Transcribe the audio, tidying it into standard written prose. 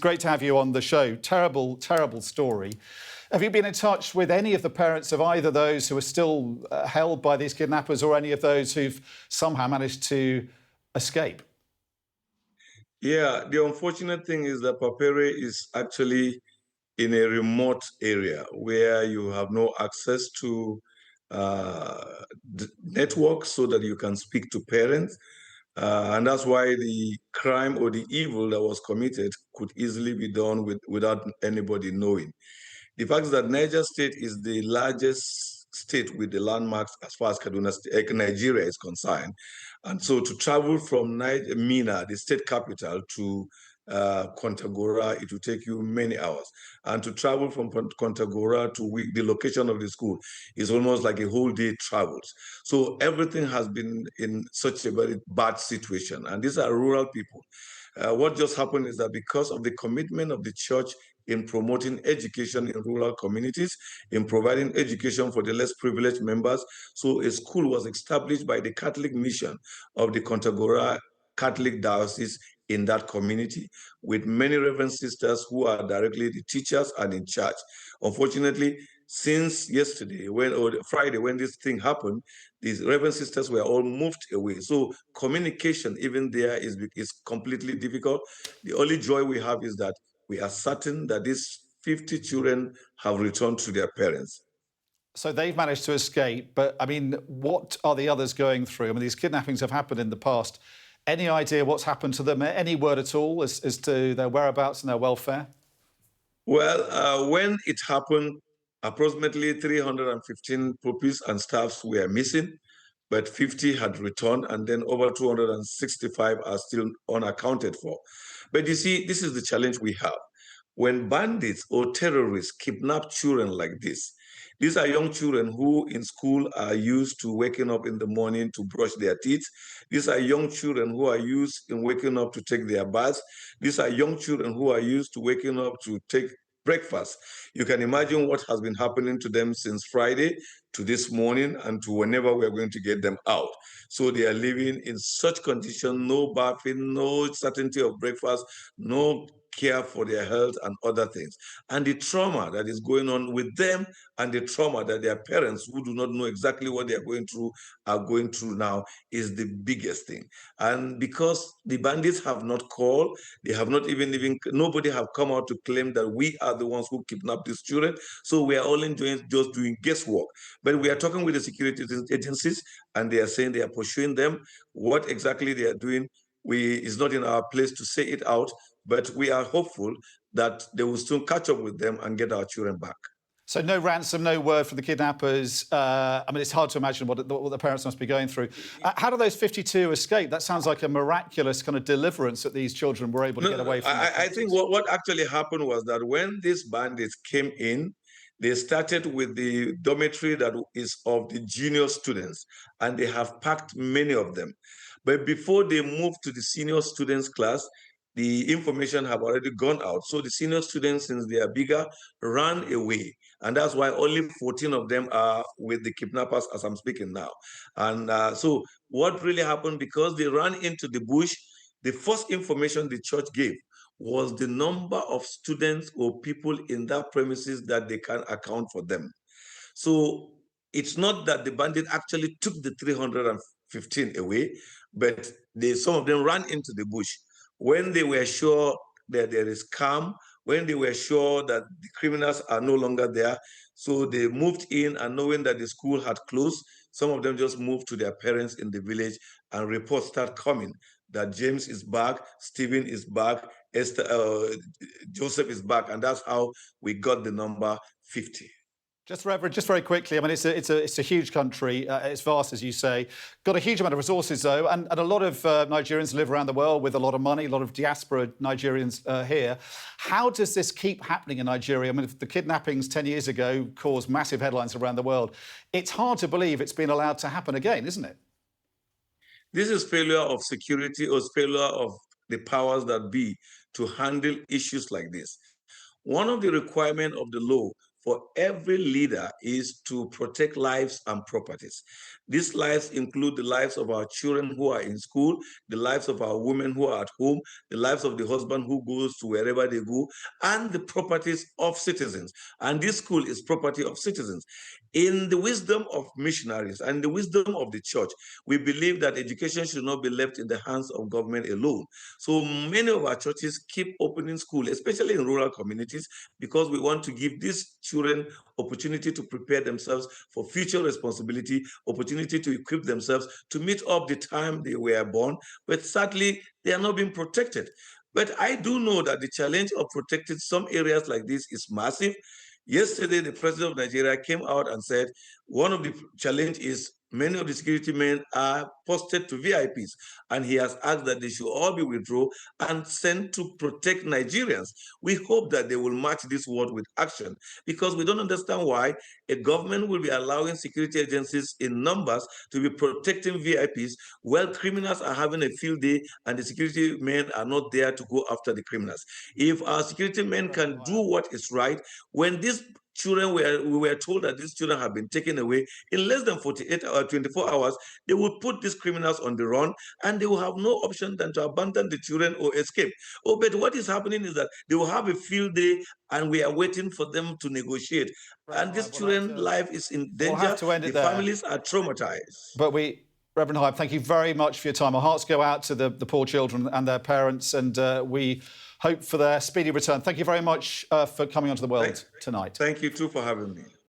Great to have you on the show. Terrible, terrible story. Have you been in touch with any of the parents of either those who are still held by these kidnappers or any of those who've somehow managed to escape? Yeah, the unfortunate thing is that Papere is actually in a remote area where you have no access to networks so that you can speak to parents. And that's why the crime or the evil that was committed could easily be done without anybody knowing. The fact is that Niger State is the largest state with the landmarks as far as Nigeria is concerned. And so to travel from Mina, the state capital, to Kontagora, it will take you many hours. And to travel from Kontagora to the location of the school is almost like a whole day travels. So everything has been in such a very bad situation. And these are rural people. What just happened is that because of the commitment of the church in promoting education in rural communities, in providing education for the less privileged members, so a school was established by the Catholic mission of the Kontagora Catholic Diocese in that community, with many Reverend sisters who are directly the teachers and in charge. Unfortunately, since yesterday, or Friday, when this thing happened, these Reverend sisters were all moved away. So communication, even there, is completely difficult. The only joy we have is that we are certain that these 50 children have returned to their parents. So they've managed to escape, but I mean, what are the others going through? I mean, these kidnappings have happened in the past. Any idea what's happened to them? Any word at all as to their whereabouts and their welfare? Well, when it happened, approximately 315 pupils and staffs were missing, but 50 had returned, and then over 265 are still unaccounted for. But you see, this is the challenge we have. When bandits or terrorists kidnap children like this, these are young children who in school are used to waking up in the morning to brush their teeth. These are young children who are used in waking up to take their baths. These are young children who are used to waking up to take breakfast. You can imagine what has been happening to them since Friday to this morning and to whenever we're going to get them out. So they are living in such condition, no bathing, no certainty of breakfast, no care for their health and other things. And the trauma that is going on with them and the trauma that their parents, who do not know exactly what they're going through, are going through now is the biggest thing. And because the bandits have not called, they have not even nobody have come out to claim that we are the ones who kidnapped these children. So we are all just doing guesswork. But we are talking with the security agencies and they are saying they are pursuing them. What exactly they are doing, is not in our place to say it out, but we are hopeful that they will soon catch up with them and get our children back. So no ransom, no word from the kidnappers. I mean, it's hard to imagine what the parents must be going through. How do those 52 escape? That sounds like a miraculous kind of deliverance that these children were able to get away from. I think what actually happened was that when these bandits came in, they started with the dormitory that is of the junior students, and they have packed many of them. But before they moved to the senior students class, the information have already gone out. So the senior students, since they are bigger, ran away. And that's why only 14 of them are with the kidnappers as I'm speaking now. And so what really happened, because they ran into the bush, the first information the church gave was the number of students or people in that premises that they can account for them. So it's not that the bandit actually took the 315 away, but some of them ran into the bush. When they were sure that there is calm, when they were sure that the criminals are no longer there, so they moved in, and knowing that the school had closed, some of them just moved to their parents in the village, and reports start coming that James is back, Stephen is back, Joseph is back, and that's how we got the number 50. Just, Reverend, just very quickly, I mean, it's a huge country. It's vast, as you say. Got a huge amount of resources, though, and a lot of Nigerians live around the world with a lot of money, a lot of diaspora Nigerians here. How does this keep happening in Nigeria? I mean, if the kidnappings 10 years ago caused massive headlines around the world, it's hard to believe it's been allowed to happen again, isn't it? This is failure of security or failure of the powers that be to handle issues like this. One of the requirements of the law for every leader is to protect lives and properties. These lives include the lives of our children who are in school, the lives of our women who are at home, the lives of the husband who goes to wherever they go, and the properties of citizens. And this school is property of citizens. In the wisdom of missionaries and the wisdom of the church, we believe that education should not be left in the hands of government alone. So many of our churches keep opening school, especially in rural communities, because we want to give these children opportunity to prepare themselves for future responsibility, opportunity to equip themselves to meet up the time they were born, but sadly, they are not being protected. But I do know that the challenge of protecting some areas like this is massive. Yesterday, the president of Nigeria came out and said one of the challenge is many of the security men are posted to VIPs, and he has asked that they should all be withdrawn and sent to protect Nigerians. We hope that they will match this word with action, because we don't understand why a government will be allowing security agencies in numbers to be protecting VIPs while criminals are having a field day and the security men are not there to go after the criminals. If our security men can do what is right, when these children we were told that these children have been taken away in less than 48 or 24 hours, they will put these criminals on the run and they will have no option than to abandon the children or escape. Oh, but what is happening is that they will have a field day and we are waiting for them to negotiate. And this children's life is in we'll have danger. to end The it there. families are traumatized. But Reverend Hyde, thank you very much for your time. Our hearts go out to the poor children and their parents, and we hope for their speedy return. Thank you very much for coming onto the world tonight. Thank you too for having me.